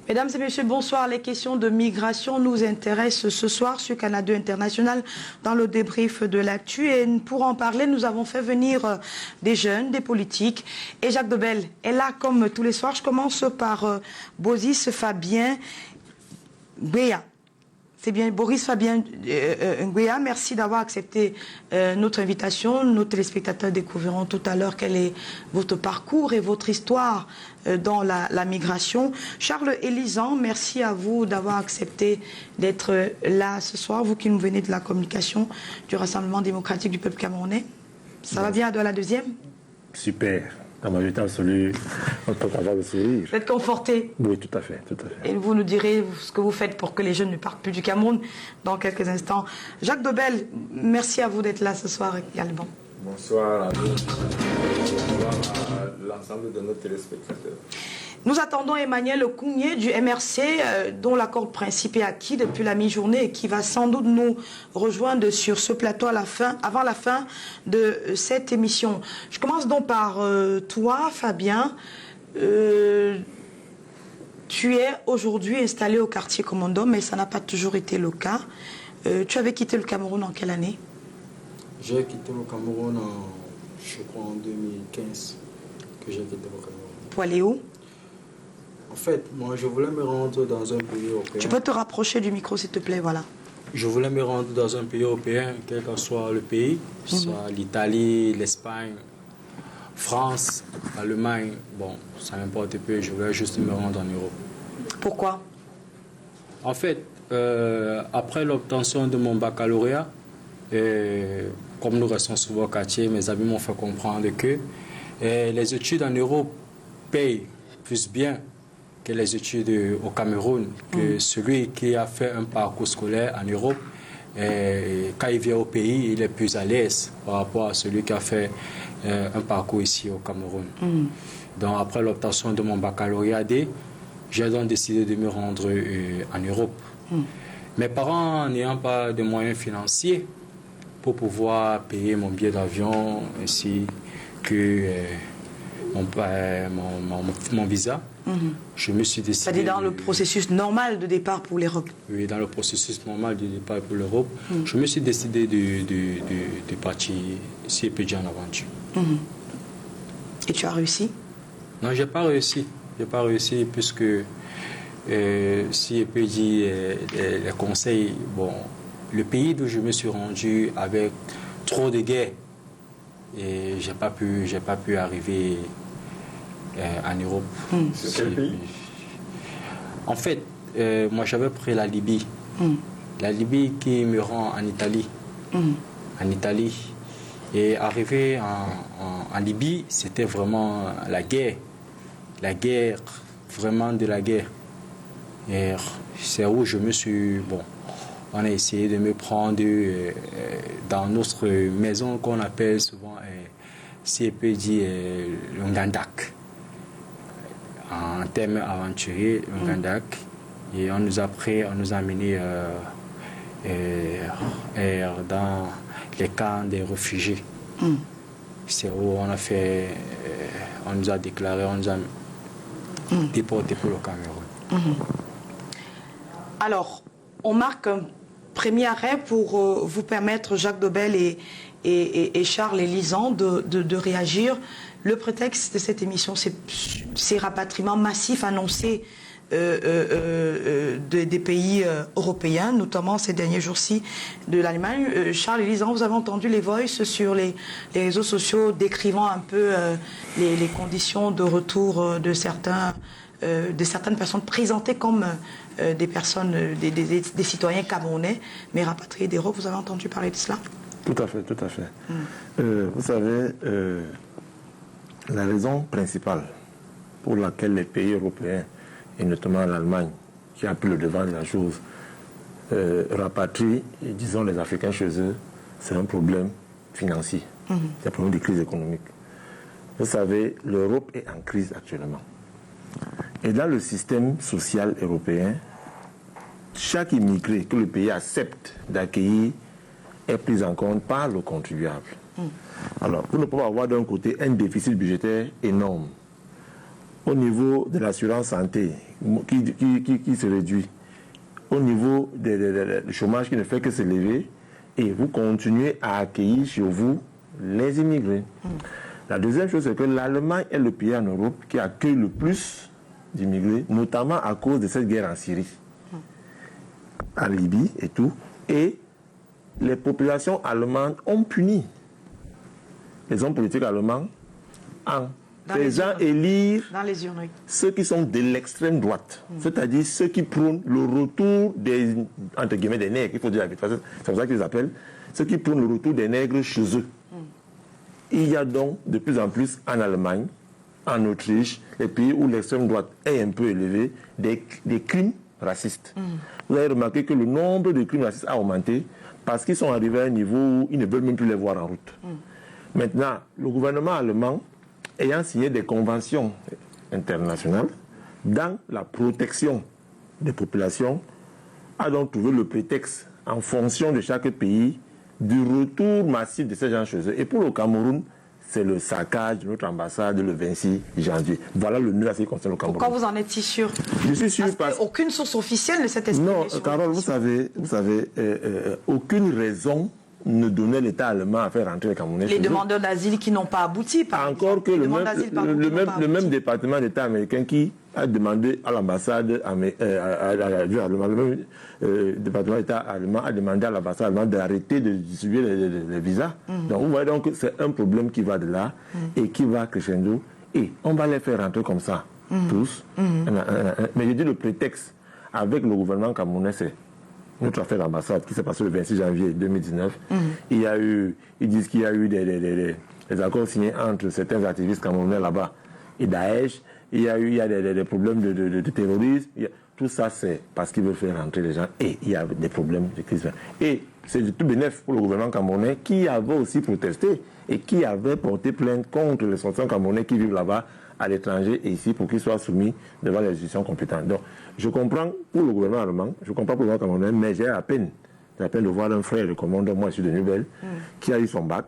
Mesdames et messieurs, bonsoir. Les questions de migration nous intéressent ce soir sur Canal 2 International dans le débrief de l'actu. Et pour en parler, nous avons fait venir des jeunes, des politiques. Et Jacques Dobel est là comme tous les soirs. Je commence par Boris Fabien Béa. C'est bien, Boris Fabien Nguéa, merci d'avoir accepté notre invitation. Nos téléspectateurs découvriront tout à l'heure quel est votre parcours et votre histoire dans la migration. Charles Elisan, merci à vous d'avoir accepté d'être là ce soir, vous qui nous venez de la communication du Rassemblement démocratique du peuple camerounais. Ça va bien à la deuxième? Super. La majorité absolue, on peut avoir le sourire. Vous êtes conforté? Oui, tout à fait, tout à fait. Et vous nous direz ce que vous faites pour que les jeunes ne partent plus du Cameroun dans quelques instants. Jacques Dobel, merci à vous d'être là ce soir également. Bonsoir à vous. Bonsoir à l'ensemble de nos téléspectateurs. Nous attendons Emmanuel Kounié du MRC, dont l'accord de principe est acquis depuis la mi-journée et qui va sans doute nous rejoindre sur ce plateau avant la fin de cette émission. Je commence donc par toi, Fabien. Tu es aujourd'hui installé au quartier Commando, mais ça n'a pas toujours été le cas. Tu avais quitté le Cameroun en quelle année? J'ai quitté le Cameroun je crois en 2015 que j'ai quitté le Cameroun. Pour aller où? En fait, moi, je voulais me rendre dans un pays européen. Tu peux te rapprocher du micro, s'il te plaît, voilà. Je voulais me rendre dans un pays européen, quel que soit le pays, soit l'Italie, l'Espagne, France, l'Allemagne. Bon, ça n'importe peu, je voulais juste me rendre en Europe. Pourquoi? En fait, après l'obtention de mon baccalauréat, comme nous restons souvent au quartier, mes amis m'ont fait comprendre que les études en Europe payent plus bien que les études au Cameroun, que celui qui a fait un parcours scolaire en Europe, quand il vient au pays, il est plus à l'aise par rapport à celui qui a fait un parcours ici au Cameroun. Donc après l'obtention de mon baccalauréat D, j'ai donc décidé de me rendre en Europe. Mes parents n'ayant pas de moyens financiers pour pouvoir payer mon billet d'avion ainsi que mon visa, je me suis décidé... C'est-à-dire dans le processus normal de départ pour l'Europe? Oui, dans le processus normal de départ pour l'Europe, je me suis décidé de partir si Epédi en aventure. Et tu as réussi? Non, je n'ai pas réussi. Je n'ai pas réussi puisque si Epédi les conseils, bon, le pays d'où je me suis rendu avec trop de guerres, et j'ai pas pu arriver en Europe. C'est quel pays? En fait, moi j'avais pris la Libye. La Libye qui me rend en Italie. En Italie. Et arrivé en Libye, c'était vraiment la guerre. La guerre, vraiment de la guerre. Et c'est où je me suis... Bon, on a essayé de me prendre dans notre maison qu'on appelle souvent CPD Ngandak. En termes aventuriers, Ngandak. Et on nous a amenés dans les camps des réfugiés. C'est où on a fait... on nous a déclaré, on nous a déportés pour le Cameroun. Alors, on marque un premier arrêt pour vous permettre, Jacques Dobel et Charles Elisan, de réagir. Le prétexte de cette émission, c'est ces rapatriements massifs annoncés des pays européens, notamment ces derniers jours-ci de l'Allemagne. Charles Elisan, vous avez entendu les voices sur les réseaux sociaux décrivant un peu les conditions de retour de certaines personnes présentées comme des personnes, des citoyens camerounais, mais rapatriés d'Europe. Vous avez entendu parler de cela? Tout à fait, tout à fait. Vous savez, la raison principale pour laquelle les pays européens, et notamment l'Allemagne, qui a pris le devant de la chose, rapatrient, disons, les Africains chez eux, c'est un problème financier. C'est un problème de crise économique. Vous savez, l'Europe est en crise actuellement. Et dans le système social européen, chaque immigré que le pays accepte d'accueillir est pris en compte par le contribuable. Alors, nous ne pouvons avoir d'un côté un déficit budgétaire énorme. Au niveau de l'assurance santé, qui se réduit, au niveau du chômage qui ne fait que s'élever, et vous continuez à accueillir chez vous les immigrés. La deuxième chose, c'est que l'Allemagne est le pays en Europe qui accueille le plus d'immigrés, notamment à cause de cette guerre en Syrie, en Libye et tout. Et les populations allemandes ont puni les hommes politiques allemands en faisant élire ceux qui sont de l'extrême droite, c'est-à-dire ceux qui prônent le retour des, entre guillemets, des nègres, il faut dire la vérité, c'est comme ça qu'ils les appellent, ceux qui prônent le retour des nègres chez eux. Il y a donc de plus en plus en Allemagne, en Autriche, les pays où l'extrême droite est un peu élevée, des crimes racistes. Vous avez remarqué que le nombre de crimes racistes a augmenté parce qu'ils sont arrivés à un niveau où ils ne veulent même plus les voir en route. Maintenant, le gouvernement allemand, ayant signé des conventions internationales dans la protection des populations, a donc trouvé le prétexte, en fonction de chaque pays, du retour massif de ces gens chez eux. Et pour le Cameroun, c'est le saccage de notre ambassade le 26 janvier. Voilà le nœud à ce qui concerne le Cameroun. Pourquoi vous en êtes si sûr? Je suis sûr parce qu'aucune source officielle ne s'est exprimée. Non, Carole, vous savez, aucune raison ne donnait l'État allemand à faire rentrer les Camerounais. Les demandeurs d'asile qui n'ont pas abouti, par encore exemple. Que le même département d'État américain qui a demandé à l'ambassade, le même département d'État allemand a demandé à l'ambassade allemande d'arrêter de distribuer les visas. Donc vous voyez donc que c'est un problème qui va de là et qui va crescendo. Et on va les faire rentrer comme ça, tous. Mais je dis le prétexte avec le gouvernement camerounais, c'est notre affaire d'ambassade qui s'est passée le 26 janvier 2019. Ils disent qu'il y a eu des accords signés entre certains activistes camerounais là-bas et Daesh. Il y a des problèmes de terrorisme. Tout ça, c'est parce qu'ils veulent faire rentrer les gens. Et il y a des problèmes de crise. Et c'est du tout bénéfice pour le gouvernement camerounais qui avait aussi protesté et qui avait porté plainte contre les sortants camerounais qui vivent là-bas à l'étranger et ici pour qu'ils soient soumis devant les institutions compétentes. Donc, je comprends pour le gouvernement allemand, je comprends pour le gouvernement camerounais, mais j'ai à peine de voir un frère de commandant, moi je suis de Nubel, qui a eu son bac,